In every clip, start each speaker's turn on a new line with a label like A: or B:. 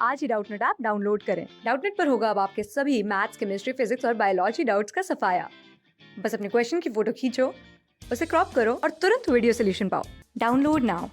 A: आज ही Doubtnut app download करें। Doubtnut पर होगा अब आपके सभी मैथ्स, केमिस्ट्री, फिजिक्स और बायोलॉजी डाउट्स का सफाया। बस अपने क्वेश्चन की फोटो खींचो, उसे क्रॉप करो और तुरंत वीडियो सोल्यूशन पाओ। Download now.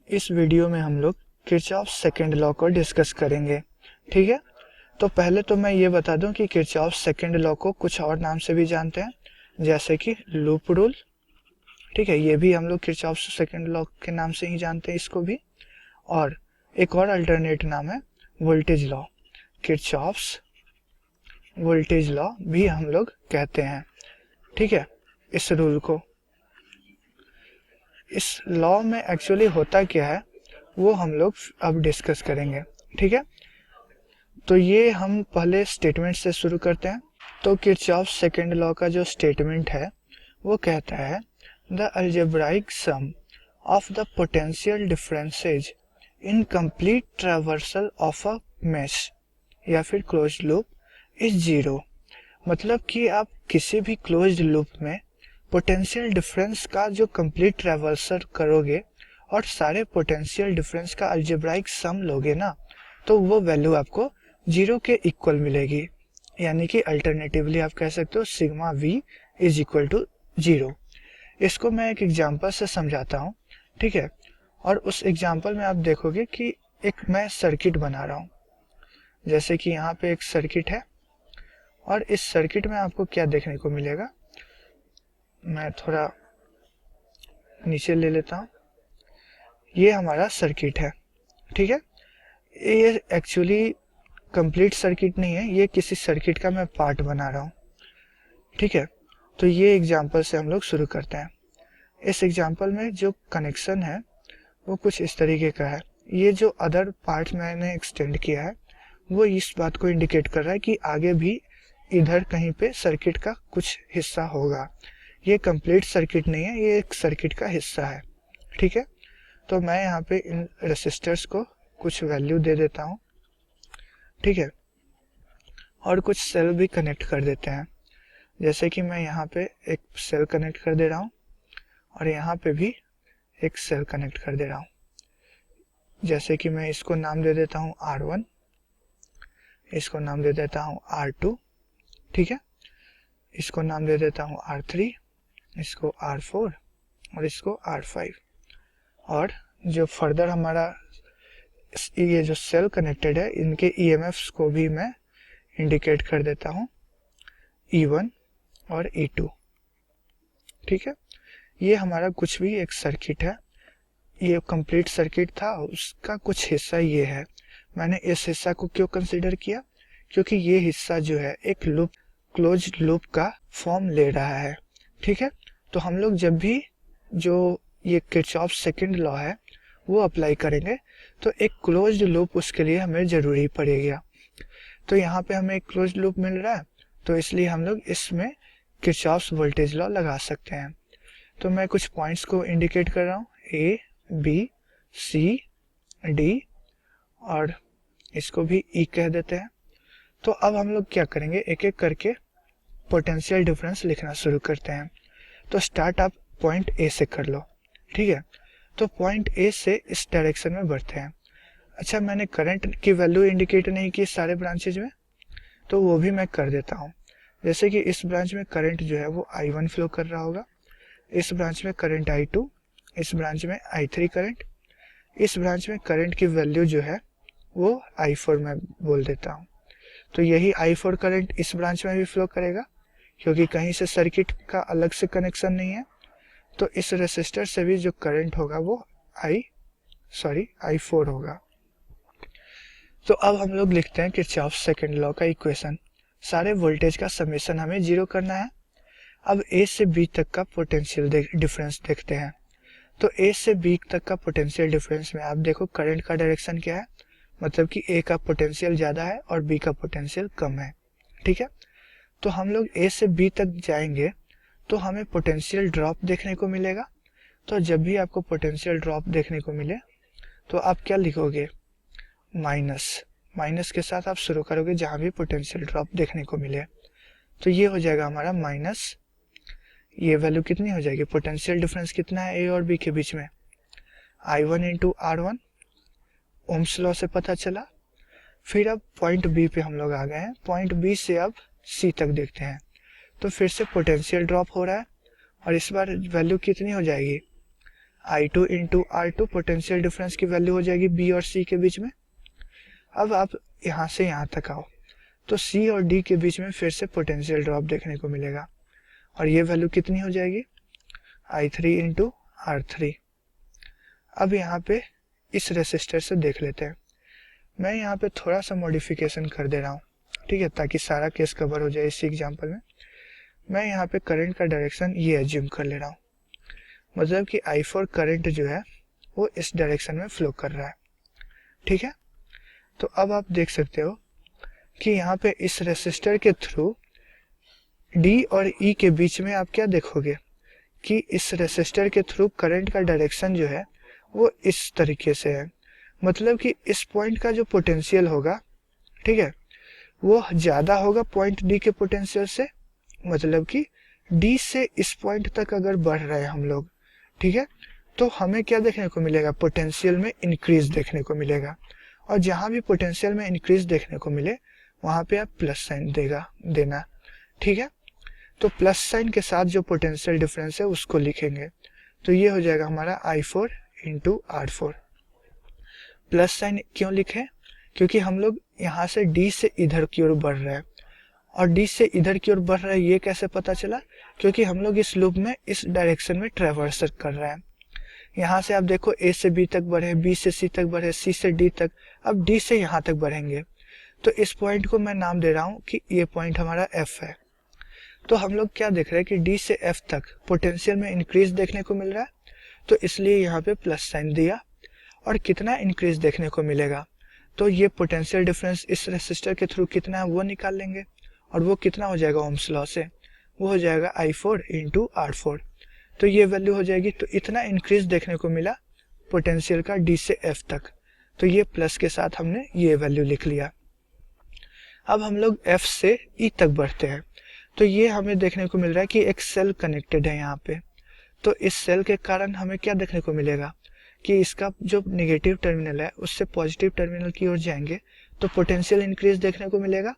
B: इस वीडियो में हम लोग किरचॉफ सेकंड लॉ को डिस्कस करेंगे। ठीक है, तो पहले तो मैं ये बता दूं कि किरचॉफ सेकंड लॉ को कुछ और नाम से भी जानते हैं, जैसे कि लूप रूल। ठीक है, ये भी हम लोग किरचॉफ सेकंड लॉ के नाम से ही जानते हैं इसको भी। और एक और अल्टरनेट नाम है voltage law. Kirchhoff's voltage law भी हम लोग कहते हैं। ठीक है, इस रूल को, इस लॉ में एक्चुअली होता क्या है वो हम लोग अब डिस्कस करेंगे। ठीक है, तो ये हम पहले स्टेटमेंट से शुरू करते हैं। तो किरचॉफ सेकंड लॉ का जो स्टेटमेंट है वो कहता है the algebraic sum of the potential differences in complete traversal of a mesh या फिर क्लोज्ड लूप इज जीरो। मतलब कि आप किसी भी क्लोज्ड लूप में पोटेंशियल डिफरेंस का जो कंप्लीट ट्रावर्सल करोगे और सारे पोटेंशियल डिफरेंस का अलजेब्राइक सम लोगे ना, तो वो वैल्यू आपको जीरो के इक्वल मिलेगी। यानी कि अल्टरनेटिवली आप कह सकते हो sigma V is equal to zero. इसको मैं एक एग्जांपल से समझाता हूँ। ठीक है, और उस एग्जांपल में आप देखोगे कि एक मैं सर्किट बना रहा हूँ। जैसे कि यहाँ पे एक सर्किट है और इस सर्किट में आपको क्या देखने को मिलेगा, मैं थोड़ा नीचे ले लेता हूँ। ये हमारा सर्किट है। ठीक है, ये एक्चुअली कंप्लीट सर्किट नहीं है, ये किसी सर्किट का मैं पार्ट बना रहा हूँ। ठीक है, तो ये एग्जांपल से हम लोग शुरू करते हैं। इस एग्जांपल में जो कनेक्शन है वो कुछ इस तरीके का है। ये जो अदर पार्ट मैंने एक्सटेंड किया है वो इस बात को इंडिकेट कर रहा है कि आगे भी इधर कहीं पे सर्किट का कुछ हिस्सा होगा। ये कंप्लीट सर्किट नहीं है, ये एक सर्किट का हिस्सा है। ठीक है, तो मैं यहाँ पे इन रेसिस्टर्स को कुछ वैल्यू दे देता हूँ। ठीक है, और कुछ सेल भी कनेक्ट कर देते हैं। जैसे कि मैं यहाँ पे एक सेल कनेक्ट कर दे रहा हूँ और यहाँ पे भी एक सेल कनेक्ट कर दे रहा हूँ। जैसे कि मैं इसको नाम दे देता हूँ R1, इसको नाम दे देता हूँ R2। ठीक है, इसको नाम दे देता हूँ R3, इसको R4 और इसको R5। और जो फर्दर हमारा ये जो सेल कनेक्टेड है इनके EMFs को भी मैं इंडिकेट कर देता हूँ E1 और E2। ठीक है, ये हमारा कुछ भी एक सर्किट है। ये कंप्लीट सर्किट था, उसका कुछ हिस्सा ये है। मैंने इस हिस्सा को क्यों कंसीडर किया, क्योंकि ये हिस्सा जो है एक लूप, क्लोज्ड लूप का फॉर्म ले रहा है। ठीक है, तो हम लोग जब भी जो ये किरचॉफ सेकंड लॉ है वो अप्लाई करेंगे तो एक क्लोज्ड लूप उसके लिए हमें जरूरी पड़ेगा। तो यहाँ पे हमें एक क्लोज्ड लूप मिल रहा है, तो इसलिए हम लोग इसमें किरचॉफ वोल्टेज लॉ लगा सकते हैं। तो मैं कुछ पॉइंट्स को इंडिकेट कर रहा हूँ, ए, बी, सी, डी और इसको भी ई कह देते हैं। तो अब हम लोग क्या करेंगे, एक एक करके पोटेंशियल डिफरेंस लिखना शुरू करते हैं। तो स्टार्ट आप पॉइंट ए से कर लो। ठीक है, तो पॉइंट ए से इस डायरेक्शन में बढ़ते हैं। अच्छा, मैंने करंट की वैल्यू इंडिकेट नहीं की सारे ब्रांचेज में, तो वो भी मैं कर देता हूँ। जैसे कि इस ब्रांच में करंट जो है वो I1 फ्लो कर रहा होगा, इस ब्रांच में करंट I2, इस ब्रांच में I3 करंट, इस ब्रांच में करंट की वैल्यू जो है वो I4 में बोल देता हूँ। तो यही I4 करंट इस ब्रांच में भी फ्लो करेगा, क्योंकि कहीं से सर्किट का अलग से कनेक्शन नहीं है। तो इस रेसिस्टर से भी जो करंट होगा वो I4 होगा। तो अब हम लोग लिखते हैं किरचॉफ सेकंड लॉ का इक्वेशन। सारे वोल्टेज का समेशन हमें जीरो करना है। अब ए से बी तक का पोटेंशियल डिफरेंस देखते हैं। तो ए से बी तक का पोटेंशियल डिफरेंस में आप देखो करंट का डायरेक्शन क्या है, मतलब कि ए का पोटेंशियल ज़्यादा है और बी का पोटेंशियल कम है। ठीक है, तो हम लोग ए से बी तक जाएंगे तो हमें पोटेंशियल ड्रॉप देखने को मिलेगा। तो जब भी आपको पोटेंशियल ड्रॉप देखने को मिले तो आप क्या लिखोगे, माइनस के साथ आप शुरू करोगे जहाँ भी पोटेंशियल ड्रॉप देखने को मिले। तो ये हो जाएगा हमारा माइनस, ये वैल्यू कितनी हो जाएगी, पोटेंशियल डिफरेंस कितना है ए और बी के बीच में, I1 into R1। Ohm's law से पता चला फिर अब पॉइंट बी पे हम लोग आ गए हैं, पॉइंट बी से अब सी तक देखते हैं। तो फिर से पोटेंशियल ड्रॉप हो रहा है और इस बार वैल्यू कितनी हो जाएगी, I2 into R2 potential difference की वैल्यू हो जाएगी बी और सी के बीच में। अब आप यहाँ से यहाँ तक आओ तो सी और डी के बीच में फिर से पोटेंशियल ड्रॉप देखने को मिलेगा और ये वैल्यू कितनी हो जाएगी, I3 इंटू R3। अब यहाँ पे इस रेसिस्टर से देख लेते हैं। मैं यहाँ पे थोड़ा सा मॉडिफिकेशन कर दे रहा हूँ, ठीक है, ताकि सारा केस कवर हो जाए इसी एग्जांपल में। मैं यहाँ पे करंट का डायरेक्शन ये एज्यूम कर ले रहा हूँ, मतलब कि I4 करंट जो है वो इस डायरेक्शन में फ्लो कर रहा है, ठीक है। तो अब आप देख सकते हो कि यहाँ पे इस रेसिस्टर के थ्रू D और E के बीच में आप क्या देखोगे कि इस रेसिस्टर के थ्रू करंट का डायरेक्शन जो है वो इस तरीके से है, मतलब कि इस पॉइंट का जो पोटेंशियल होगा, ठीक है, वो ज़्यादा होगा पॉइंट डी के पोटेंशियल से, मतलब कि डी से इस पॉइंट तक अगर बढ़ रहे हैं हम लोग, ठीक है, तो हमें क्या देखने को मिलेगा, पोटेंशियल में इंक्रीज देखने को मिलेगा। और जहाँ भी पोटेंशियल में इंक्रीज देखने को मिले वहाँ पे आप प्लस साइन देना, ठीक है। तो प्लस साइन के साथ जो पोटेंशियल डिफरेंस है उसको लिखेंगे, तो ये हो जाएगा हमारा I4 into R4। Plus sign क्यों लिखे, क्योंकि हम लोग यहाँ से D से इधर की ओर बढ़ रहे हैं और D से इधर की ओर बढ़ रहे हैं, ये कैसे पता चला, क्योंकि हम लोग इस लूप में इस डायरेक्शन में ट्रैवर्स कर रहे हैं। यहाँ से आप देखो A से B तक बढ़े, B से C तक बढ़े, C से D तक, अब D से यहाँ तक बढ़ेंगे। तो इस पॉइंट को मैं नाम दे रहा हूँ कि ये पॉइंट हमारा F है। तो हम लोग क्या देख रहे हैं कि D से F तक पोटेंशियल में इंक्रीज देखने को मिल रहा है, तो इसलिए यहाँ पे प्लस साइन दिया। और कितना इंक्रीज देखने को मिलेगा, तो ये पोटेंशियल डिफरेंस इस रेसिस्टर के थ्रू कितना है वो निकाल लेंगे और वो कितना हो जाएगा ओम्स लॉ से, वो हो जाएगा I4 इंटू R4। तो ये वैल्यू हो जाएगी। तो इतना इंक्रीज देखने को मिला पोटेंशियल का D से F तक, तो ये प्लस के साथ हमने ये वैल्यू लिख लिया। अब हम लोग F से E तक बढ़ते हैं, तो ये हमें देखने को मिल रहा है कि एक सेल कनेक्टेड है यहाँ पे। तो इस सेल के कारण हमें क्या देखने को मिलेगा कि इसका जो नेगेटिव टर्मिनल है उससे पॉजिटिव टर्मिनल की ओर जाएंगे तो पोटेंशियल इंक्रीज देखने को मिलेगा,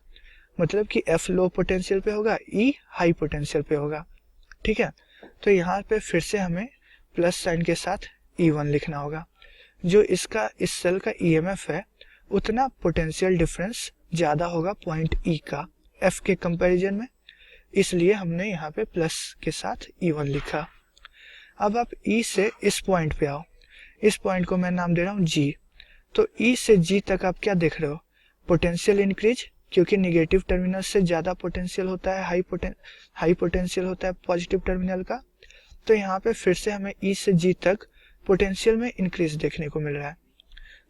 B: मतलब कि F लो पोटेंशियल पे होगा, E हाई पोटेंशियल पे होगा, ठीक है। तो यहाँ पे फिर से हमें प्लस साइन के साथ E1 लिखना होगा। जो इसका इस सेल का EMF है उतना पोटेंशियल डिफरेंस ज़्यादा होगा पॉइंट E का F के कंपैरिजन में, इसलिए हमने यहाँ पे प्लस के साथ E1 लिखा। अब आप E से इस पॉइंट पे आओ, इस पॉइंट को मैं नाम दे रहा हूँ G। तो E से G तक आप क्या देख रहे हो, पोटेंशियल इंक्रीज, क्योंकि नेगेटिव टर्मिनल से ज़्यादा पोटेंशियल होता है, हाई पोटेंशियल होता है पॉजिटिव टर्मिनल का। तो यहाँ पे फिर से हमें E से G तक पोटेंशियल में इंक्रीज देखने को मिल रहा है,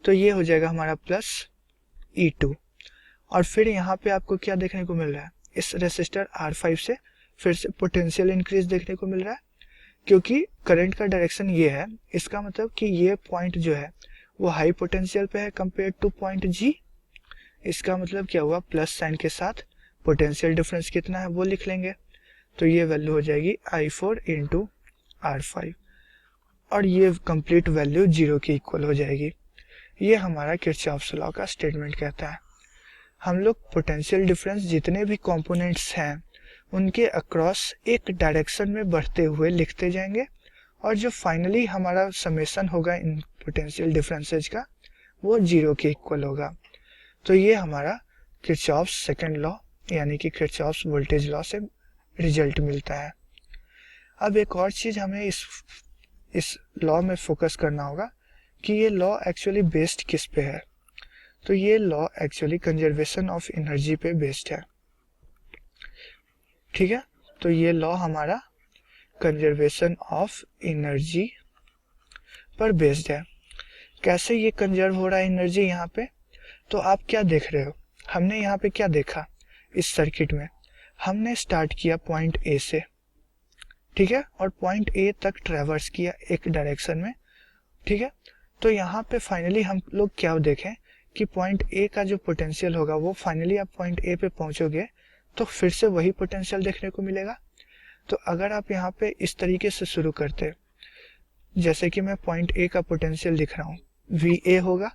B: तो ये हो जाएगा हमारा प्लस E2। और फिर यहाँ पे आपको क्या देखने को मिल रहा है, इस रेसिस्टर R5 से फिर से पोटेंशियल इंक्रीज देखने को मिल रहा है, क्योंकि करंट का डायरेक्शन ये है। इसका मतलब कि ये पॉइंट जो है वो हाई पोटेंशियल पे है कंपेयर टू पॉइंट G। इसका मतलब क्या हुआ, प्लस साइन के साथ पोटेंशियल डिफरेंस कितना है वो लिख लेंगे, तो ये वैल्यू हो जाएगी I4 इंटू R5 और ये कंप्लीट वैल्यू 0 के इक्वल हो जाएगी। ये हमारा किरचॉफ्स लॉ का स्टेटमेंट कहता है। हम लोग पोटेंशियल डिफरेंस जितने भी कंपोनेंट्स हैं उनके अक्रॉस एक डायरेक्शन में बढ़ते हुए लिखते जाएंगे और जो फाइनली हमारा समेशन होगा इन पोटेंशियल डिफरेंसेज का वो 0 के इक्वल होगा। तो ये हमारा किरचॉफ्स सेकंड लॉ यानी कि किरचॉफ्स वोल्टेज लॉ से रिजल्ट मिलता है। अब एक और चीज़ हमें इस लॉ में फोकस करना होगा कि ये लॉ एक्चुअली बेस्ड किस पे है। तो ये law actually conservation of energy पे बेस्ड है, ठीक है। तो ये लॉ हमारा कंजर्वेशन ऑफ एनर्जी पर बेस्ड है। कैसे ये कंजर्व हो रहा है एनर्जी यहाँ पे, तो आप क्या देख रहे हो, हमने यहाँ पे क्या देखा, इस सर्किट में हमने स्टार्ट किया पॉइंट ए से, ठीक है, और पॉइंट ए तक ट्रैवर्स किया एक डायरेक्शन में, ठीक है। तो यहाँ पे फाइनली हम लोग क्या देखें कि पॉइंट ए का जो पोटेंशियल होगा वो फाइनली आप पॉइंट ए पे पहुंचोगे तो फिर से वही पोटेंशियल देखने को मिलेगा। तो अगर आप यहाँ पे इस तरीके से शुरू करते, जैसे कि मैं पॉइंट ए का पोटेंशियल लिख रहा हूँ, VA होगा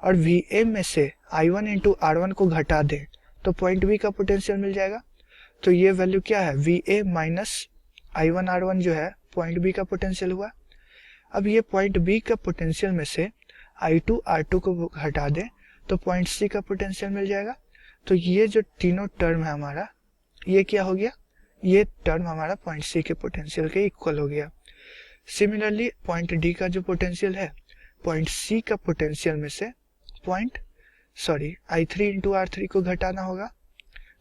B: और VA में से I1 इंटू R1 को घटा दें तो पॉइंट B का पोटेंशियल मिल जाएगा। तो ये वैल्यू क्या है, VA माइनस I1 R1 जो है पॉइंट B का पोटेंशियल हुआ। अब ये पॉइंट B का पोटेंशियल में से I2 R2 को हटा दें तो पॉइंट C का पोटेंशियल मिल जाएगा। तो ये जो तीनों टर्म है हमारा, ये क्या हो गया, ये टर्म हमारा पॉइंट C के पोटेंशियल के इक्वल हो गया। सिमिलरली पॉइंट D का जो पोटेंशियल है, पॉइंट C का पोटेंशियल में से I3 इंटू R3 को घटाना होगा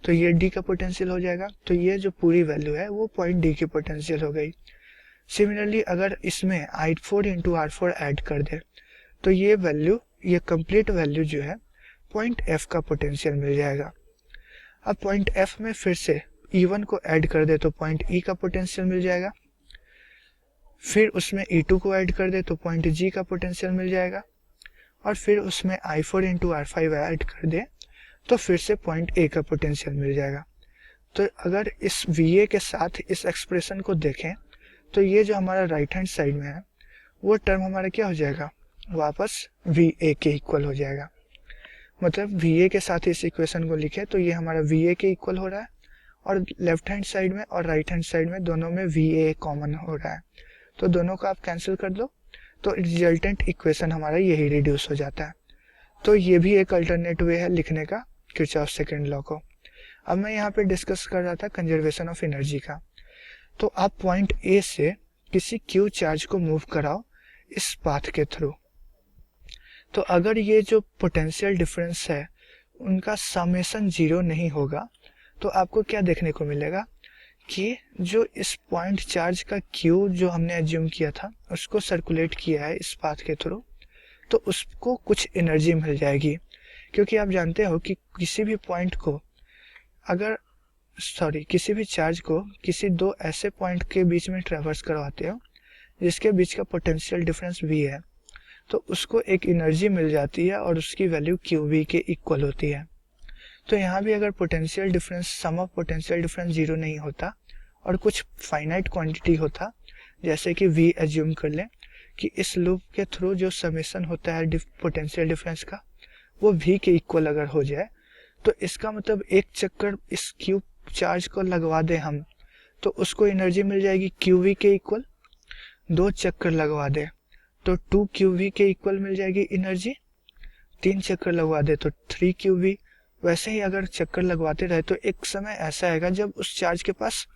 B: तो ये D का पोटेंशियल हो जाएगा। तो ये जो पूरी वैल्यू है वो पॉइंट D की पोटेंशियल हो गई। सिमिलरली अगर इसमें I4 इंटू R4 ऐड कर दे तो ये वैल्यू, ये कंप्लीट वैल्यू जो है पॉइंट F का पोटेंशियल मिल जाएगा। अब पॉइंट F में फिर से E1 को ऐड कर दे तो पॉइंट E का पोटेंशियल मिल जाएगा। फिर उसमें E2 को ऐड कर दे तो पॉइंट G का पोटेंशियल मिल जाएगा। और फिर उसमें I4 इंटू R5 ऐड कर दे तो फिर से पॉइंट A का पोटेंशियल मिल जाएगा। तो अगर इस VA के साथ इस एक्सप्रेशन को देखें तो ये जो हमारा राइट हैंड साइड में है वो टर्म हमारा क्या हो जाएगा, वापस VA के इक्वल हो जाएगा। मतलब VA के साथ इस इक्वेशन को लिखे तो ये हमारा VA के इक्वल हो रहा है और लेफ्ट हैंड साइड में और राइट हैंड साइड में दोनों में VA कॉमन हो रहा है। तो दोनों को आप कैंसिल कर दो तो रिजल्टेंट इक्वेशन हमारा यही रिड्यूस हो जाता है। तो ये भी एक अल्टरनेट वे है लिखने का किरचॉफ सेकंड लॉ को। अब मैं यहाँ पे डिस्कस कर रहा था कंजर्वेशन ऑफ एनर्जी का। तो आप पॉइंट A से किसी Q चार्ज को मूव कराओ इस पाथ के थ्रू, तो अगर ये जो पोटेंशियल डिफरेंस है उनका समेशन 0 नहीं होगा तो आपको क्या देखने को मिलेगा कि जो इस पॉइंट चार्ज का Q जो हमने एज्यूम किया था उसको सर्कुलेट किया है इस पाथ के थ्रू, तो उसको कुछ एनर्जी मिल जाएगी। क्योंकि आप जानते हो कि किसी भी पॉइंट को किसी भी चार्ज को किसी दो ऐसे पॉइंट के बीच में ट्रेवर्स करवाते हो जिसके बीच का पोटेंशियल डिफरेंस V है, तो उसको एक एनर्जी मिल जाती है और उसकी वैल्यू QV के इक्वल होती है। तो यहाँ भी अगर potential difference, sum of potential difference 0 नहीं होता और कुछ फाइनाइट क्वांटिटी होता, जैसे कि V एज्यूम कर लें कि इस लूप के थ्रू जो समेशन होता है पोटेंशियल डिफरेंस का वो V के इक्वल अगर हो जाए, तो इसका मतलब एक चक्कर इस Q चार्ज को लगवा दें हम तो उसको एनर्जी मिल जाएगी QV के इक्वल। 2 चक्कर लगवा दे तो 2QV के इक्वल मिल जाएगी एनर्जी। 3 चक्कर लगवा दे तो 3QV। वैसे ही अगर चक्कर लगवाते रहे तो एक समय ऐसा आएगा जब उस चार्ज के पास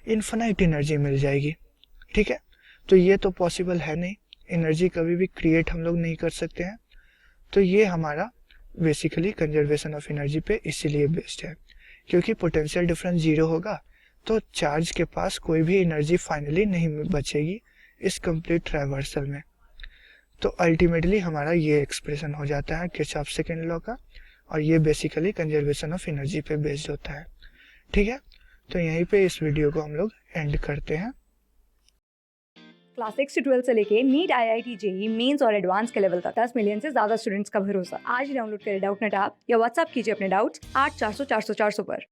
B: इन्फिनाइट एनर्जी मिल जाएगी। ठीक है, तो ये तो पॉसिबल है नहीं, एनर्जी कभी भी क्रिएट हम लोग नहीं कर सकते हैं। तो ये हमारा बेसिकली कंजर्वेशन ऑफ एनर्जी पे इसीलिए बेस्ड है, क्योंकि पोटेंशियल डिफरेंस 0 होगा तो चार्ज के पास कोई भी एनर्जी फाइनली नहीं बचेगी इस कंप्लीट ट्रैवर्सल में। तो अल्टीमेटली हमारा ये एक्सप्रेशन हो जाता है किरचॉफ सेकंड लॉ का, और ये बेसिकली कंजर्वेशन ऑफ एनर्जी पे बेस्ड होता है। ठीक है, तो यहीं पे इस वीडियो को हम लोग एंड करते हैं।
A: क्लास 6 से 12 से लेके नीट, IIT, JEE मेंस और एडवांस के लेवल तक 10 मिलियन से ज्यादा स्टूडेंट्स का भरोसा। आज ही डाउनलोड करें डाउटनेट ऐप या व्हाट्सएप कीजिए अपने डाउट्स 8400 400 400 पर।